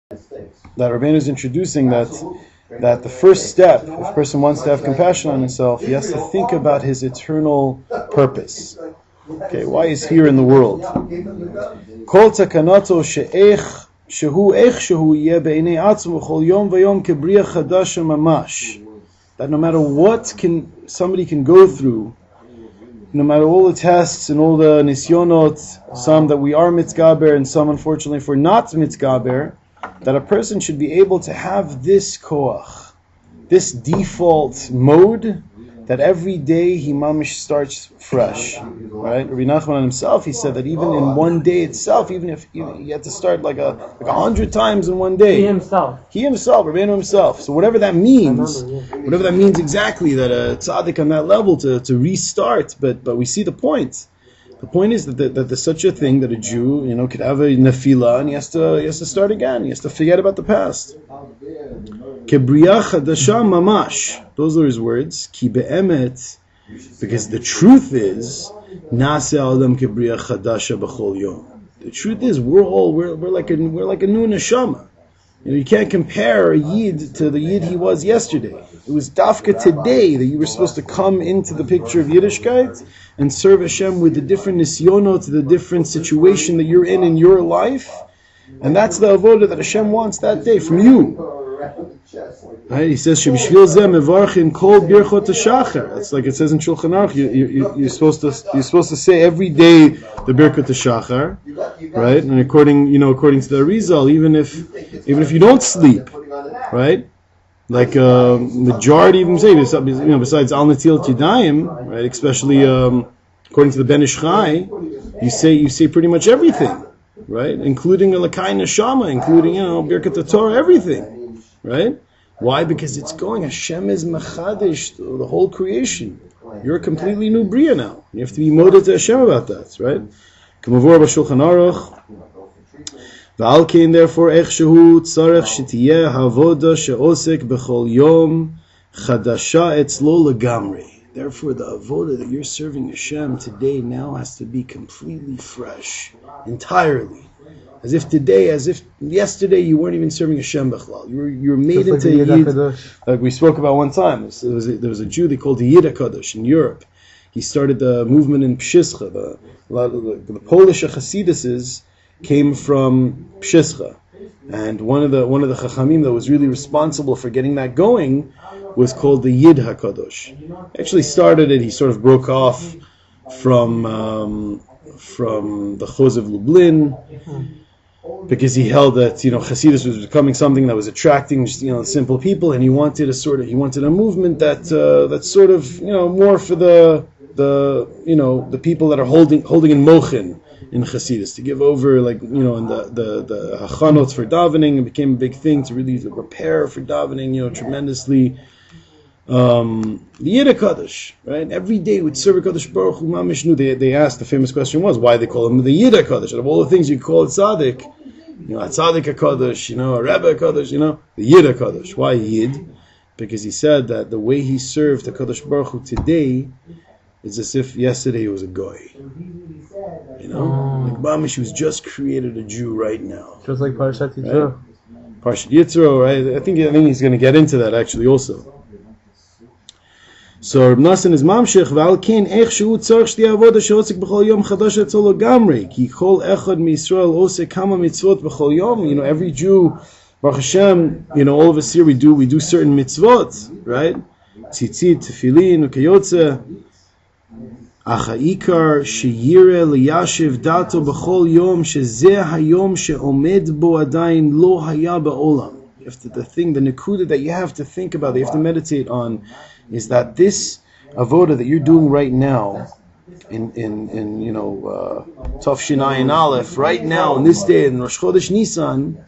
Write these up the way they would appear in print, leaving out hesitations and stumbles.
that Rabbeinu is introducing that the first step, if a person wants to have compassion on himself, he has to think about his eternal purpose. Okay, why he's here in the world. Kol takanato she'ech shehu yeh be'enei atzmo v'chol yom v'yom kebriya chadasha mamash. That no matter what somebody can go through, no matter all the tests and all the nisyonot, some that we are mitzgaber and some unfortunately if we're not mitzgaber, that a person should be able to have this koach, this default mode, that every day he mamish starts fresh, right? Rebbe Nachman himself, he said that even in one day itself, even if he had to start like 100 times in one day. He himself, Rebbeinu himself. So whatever that means exactly, that a tzaddik on that level to restart, but we see the point. The point is that there's such a thing that a Jew, could have a nefila and he has to start again. He has to forget about the past. Kebriya chadasha mamash. Those are his words. Ki be'emet, because the truth is, nase adam kebriya chadasha b'chol yom. The truth is, we're like a new neshama. You can't compare a Yid to the Yid he was yesterday. It was dafka today that you were supposed to come into the picture of Yiddishkeit and serve Hashem with the different nisyonot, the different situation that you're in your life. And that's the avodah that Hashem wants that day from you. Right? He says, "Shebishvil zeh mevarchin kol birchot hashachar." That's like it says in Shulchan Aruch. You're supposed to say every day the birchot hashachar, right? And according to the Arizal, even if you don't sleep, right? Like majority even say, besides al netilat yadayim, right? Especially according to the Ben Ish Chai, you say pretty much everything, right? Including a lakai neshama, including birkat Torah, everything. Right? Why? Because it's going. Hashem is machadish, the whole creation. You're a completely new bria now. You have to be moded to Hashem about that, right? Kamavor b'Shulchan Aruch. V'al kein therefore ech shehu tzarech shetiyeh havoda she'osek b'chol yom chadasha etzlo legamri. Therefore, the avoda that you're serving Hashem today now has to be completely fresh, entirely. As if yesterday you weren't even serving Hashem Bechlal. You were made into a Yid, like we spoke about one time. There was a Jew they called the Yid HaKadosh in Europe. He started the movement in Pshischa. The Polish Chassiduses came from Pshischa. And one of the Chachamim that was really responsible for getting that going was called the Yid HaKadosh. Actually started it, he sort of broke off from the Choz of Lublin, because he held that Hasidus was becoming something that was attracting simple people, and he wanted a movement that sort of more for the people that are holding in mochin in Hasidus, to give over and the hachanot for davening. It became a big thing to really prepare for davening tremendously. The Yid HaKadosh, right? Every day would serve HaKadosh Baruch Hu Mamishnu. They asked, the famous question was, why they call him the Yid HaKadosh? Out of all the things you call it tzaddik, a tzaddik HaKadosh, a Rebbe HaKadosh, the Yid HaKadosh. Why Yid? Because he said that the way he served HaKadosh Baruch Hu today is as if yesterday he was a goy. Like Mamish was just created a Jew right now. Just like Parshat Yitro. Right? Parshat Yitro, right? I think he's going to get into that actually also. So Reb Nassan is mamshech v'al kein ech shehu tzarich shtiyeh avoda she'osek b'chol yom chadash etzol gamrei ki kol echad miYisrael osek kama mitzvot b'chol yom. Every Jew, Baruch Hashem, all of us here we do certain mitzvot, right? Tzitzit, tefillin, ukayotze. Acha ikar sheyireh liyashiv dato b'chol yom shezeh hayom she'omed bo adayin lo haya ba'olam. The thing, the nekuda that you have to think about, that you have to meditate on, is that this avoda that you're doing right now, in Tov Shin Aleph, right now in this day in Rosh Chodesh Nisan,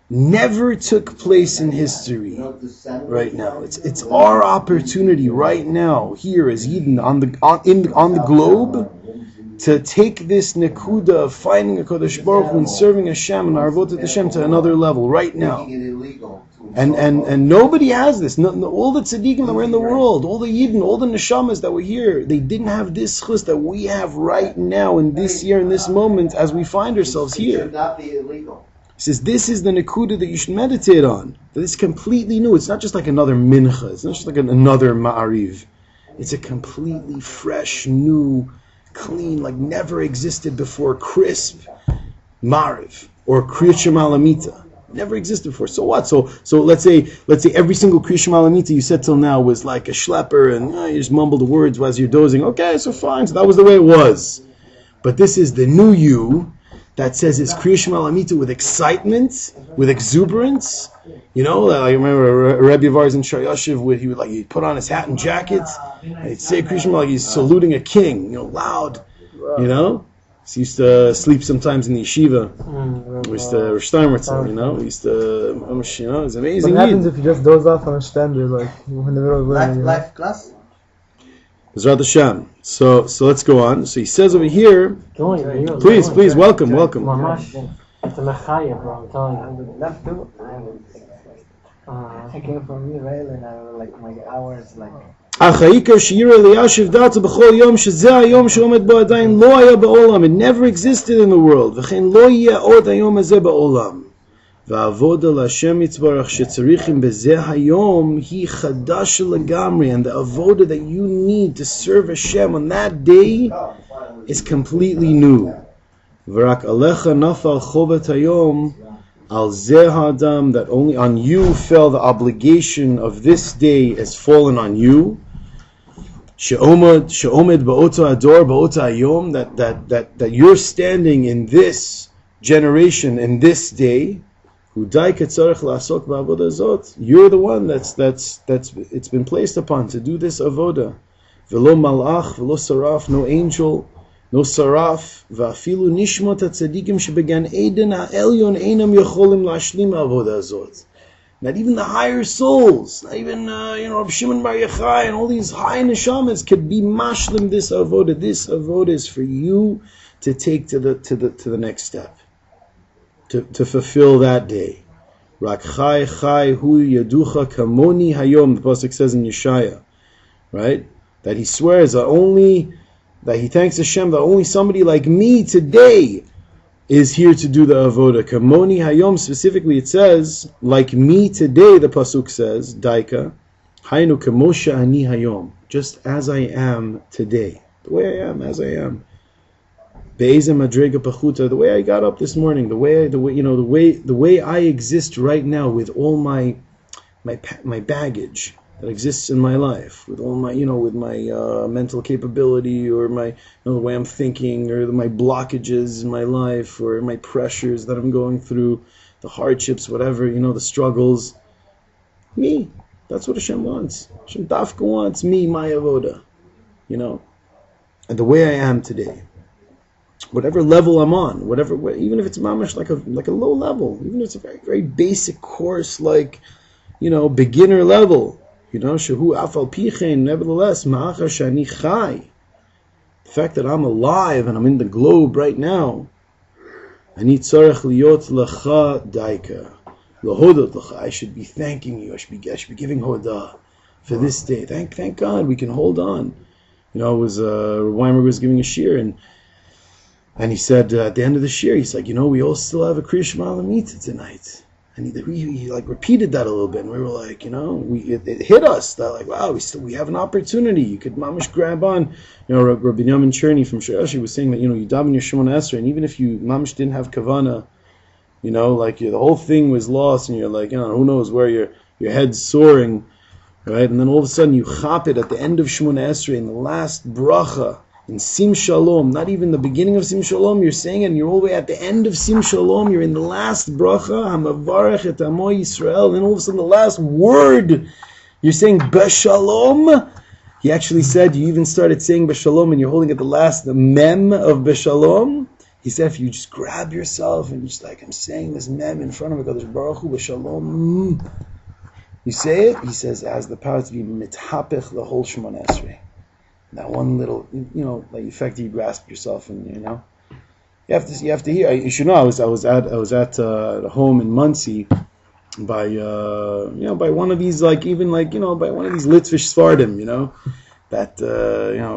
never took place in history. Right now, it's our opportunity right now here as Yidden on the globe to take this nekuda of finding a Kodesh Baruch Hu and serving Hashem and our avodat Hashem to another level right now. And nobody has this. All the tzaddikim that were in the world, all the Yidden, all the neshamas that were here, they didn't have this chus that we have right now in this year, in this moment, as we find ourselves here. says this is the nekuda that you should meditate on. That it's completely new. It's not just like another mincha. It's not just like another ma'ariv. It's a completely fresh, new, clean, like never existed before, crisp ma'ariv or kriyat shema lamita. Never existed before. So what? So let's say every single kriyat shema lamita you said till now was like a schlepper and you just mumble the words as you're dozing. Okay, so fine. So that was the way it was. But this is the new you that says it's kriyat shema lamita with excitement, with exuberance. You know, I remember Rebbe of ours in Shayashiv, he'd put on his hat and jacket, and he'd say kriyat shema like he's saluting a king, loud, He used to sleep sometimes in the yeshiva. We used to Steinwurzel, He used to, it's amazing. What happens if you just doze off on a standard, like in the middle of learning? Life class? Bezrat Hashem. So let's go on. So he says over here, please, welcome. It's a mechayev, bro, I'm telling you. Left too. I came from Israel and I was like my hours like. It never existed in the world. והעבודה להשם יתברך שצריכים בזה היום היא חדש לגמרי, and the avoda that you need to serve Hashem on that day is completely new. ורק עליך נפל חובת היום על זה האדם, that only on you fell the obligation of this day has fallen on you. שעומד באותו הדור באותו היום, that you're standing in this generation in this day. You're the one that's it's been placed upon to do this avoda. V'lo malach, v'lo saraf, no angel, no saraf, v'afilu nishmot hatzadikim shebegan Eden ha'elyon einam yocholim lashlim avoda azot. Not even the higher souls, not even Rabbi Shimon Bar Yochai and all these high neshamas could be mashlim this avoda. This avoda is for you to take to the next step. To fulfill that day. Rak chai hu yaducha kamoni hayom, the pasuk says in Yeshaya, right? That he swears that he thanks Hashem that only somebody like me today is here to do the avoda. Kamoni hayom, specifically it says, like me today, the pasuk says, daika, haynu kamosha ani hayom, just as I am today. The way I am, as I am. The way I got up this morning, the way I exist right now with all my baggage that exists in my life, with all my with my mental capability, or my the way I'm thinking, or my blockages in my life, or my pressures that I'm going through, the hardships, whatever, the struggles. Me, that's what Hashem wants. Hashem Dafka wants me, my avoda, and the way I am today. Whatever level I'm on, even if it's mamash like a low level, even if it's a very, very basic course, like, beginner level, shehu afal pichein, nevertheless, ma'achar shani chai, the fact that I'm alive and I'm in the globe right now, ani tzarech liot lecha daika, lahodot lecha, I should be thanking you, I should be giving hodah for this day. Thank God we can hold on. Weimer was giving a shiur, and he said at the end of the shiur, he's like, we all still have a kriyat shema lamita tonight. And he like repeated that a little bit, and we were like, it hit us that like, wow, we have an opportunity. You could mamish grab on. Rabbi Binyamin Cherny from Shirashi was saying that you daven your Shemona Esrei, and even if you mamish didn't have kavana, the whole thing was lost, and you're like, who knows where your head's soaring, right? And then all of a sudden you chop it at the end of Shemona Esrei in the last bracha. In Sim Shalom, not even the beginning of Sim Shalom, you're saying it, and you're all the way at the end of Sim Shalom, you're in the last bracha, Hamavarech et Amo Yisrael, and all of a sudden the last word, you're saying Beshalom. He actually said, you even started saying Beshalom, and you're holding at the mem of Beshalom. He said, if you just grab yourself, and just like, I'm saying this mem in front of HaKadosh Baruch Hu, Beshalom, you say it, he says, it has the power to be mithapech the whole Shemona Esrei. That one little, like effect you grasp yourself, and you have to hear. You should know. I was at home in Muncie by by one of these by one of these Litvish Svardim, that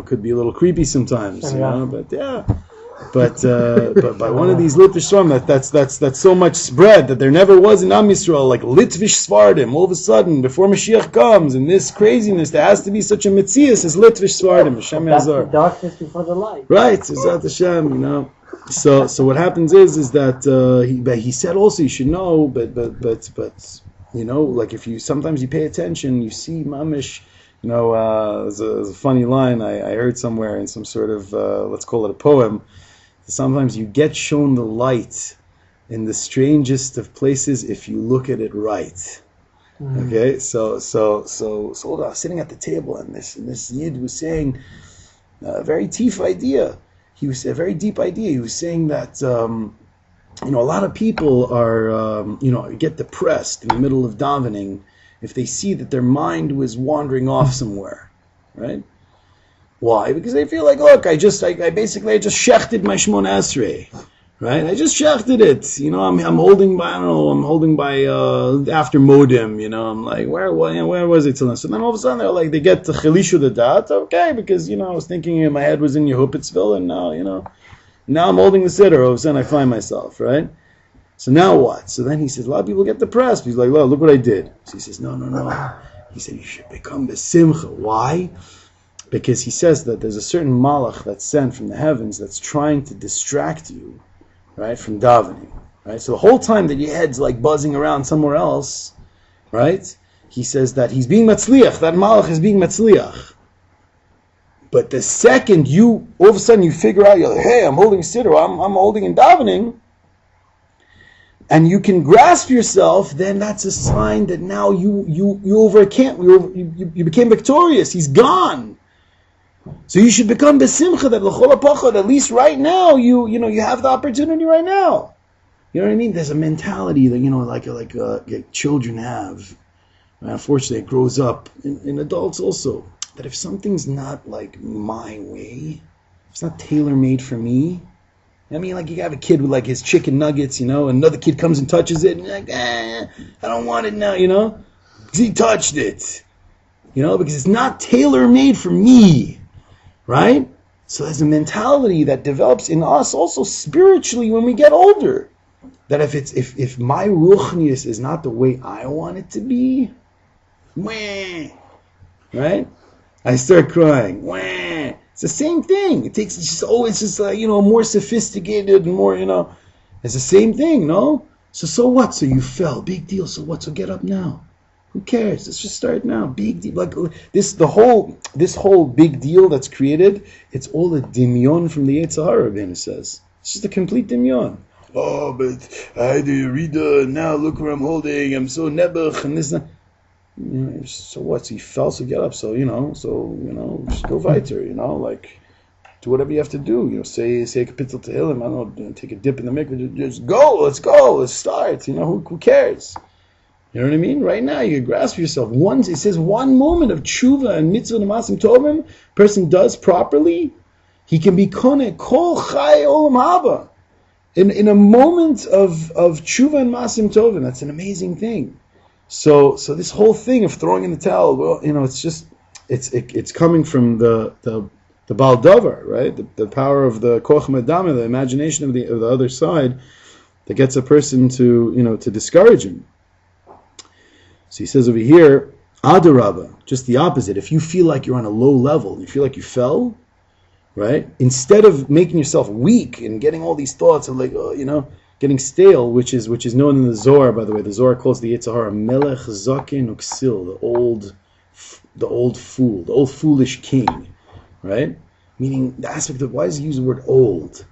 could be a little creepy sometimes, but yeah. But by one of these Litvish Svardim, that's so much spread that there never was in Am Yisrael, like Litvish Svardim. All of a sudden, before Mashiach comes, and this craziness, there has to be such a Metzias as Litvish Svardim. Hashem That's the Yazar. darkness before the light. Right, Zat Hashem, you know. So what happens is that he said also you should know, but you know, like if you sometimes you pay attention, you see mamish. You know, there's a funny line I heard somewhere in some sort of let's call it a poem. Sometimes you get shown the light in the strangest of places if you look at it right. Okay, so I was sitting at the table and this Yid was saying a very deep idea. He was a very deep idea. He was saying that you know, a lot of people are you know, get depressed in the middle of davening if they see that their mind was wandering off somewhere, right? Why? Because they feel like, look, I just shechted my Shmona Esrei, right? I just shechted it. You know, I'm holding by after Modim. You know, I'm like, where was it till now? So then all of a sudden they get to Chelishu the Dat, okay, because you know I was thinking my head was in Yehupitzville, and now I'm holding the siddur. All of a sudden I find myself, right? So now what? So then he says, a lot of people get depressed. He's like, well, look what I did. So he says, no. He said, you should become besimcha. Why? Because he says that there's a certain malach that's sent from the heavens that's trying to distract you, right, from davening, right? So the whole time that your head's like buzzing around somewhere else, right? He says that he's being matzliach. That malach is being matzliach. But the second all of a sudden you figure out, you're like, hey, I'm holding siddur, I'm holding in davening, and you can grasp yourself, then that's a sign that now you overcame, you became victorious. He's gone. So you should become besimcha that l'chol hapachot, at least right now, you have the opportunity right now. You know what I mean? There's a mentality that, you know, like children have. And unfortunately, it grows up in adults also. That if something's not like my way, it's not tailor-made for me. I mean, like you have a kid with like his chicken nuggets, you know, another kid comes and touches it, and you're like, I don't want it now, you know, because he touched it, you know, because it's not tailor-made for me, right? So there's a mentality that develops in us also spiritually when we get older, that if my ruchnius is not the way I want it to be, right? I start crying. It's the same thing. It's just more sophisticated and more, you know. It's the same thing, no? So what? So you fell. Big deal. So what? So get up now. Who cares? Let's just start now. Big deal. Like this whole big deal that's created, it's all a dimyon from the Yetzer Hara, Rabbeinu says. It's just a complete dimyon. Oh, but I had to read now look where I'm holding. I'm so nebuch and this and that. You know, so what? So you fell, so get up. So just go weiter. You know, like do whatever you have to do. You know, say a kapitel tehillim. I don't know, take a dip in the mikveh. Just go. Let's go. Let's start. You know, who cares? You know what I mean? Right now, you can grasp yourself. It says one moment of tshuva and mitzvah and masim tovim, person does properly, he can be koneh kol chai olam haba. In a moment of tshuva and masim tovim, that's an amazing thing. So this whole thing of throwing in the towel, well, you know, it's coming from the Baal Davar, right? The power of the koach madama, the imagination of the other side, that gets a person to discourage him. So he says over here, Adarabba, just the opposite. If you feel like you're on a low level, you feel like you fell, right? Instead of making yourself weak and getting all these thoughts of like, getting stale, which is known in the Zohar, by the way. The Zohar calls the Yetzer Hara Melech Zaken Uksil, the old fool, the old foolish king, right? Meaning the aspect of, why does he use the word old?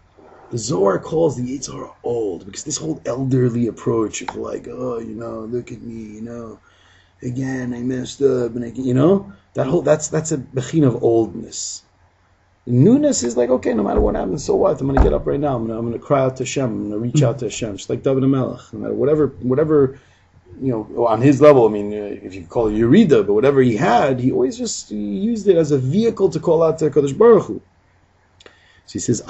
The Zohar calls the Yetzer Hara old because this whole elderly approach of like, look at me, again I messed up, and that's a bechin of oldness. Newness is like, okay, no matter what happens, so what? I'm going to get up right now. I'm going to cry out to Hashem. I'm going to reach out to Hashem, just like David HaMelech. No matter whatever, on his level. I mean, if you call it Yerida, but whatever he had, he always just used it as a vehicle to call out to HaKadosh Baruch Hu. So he says,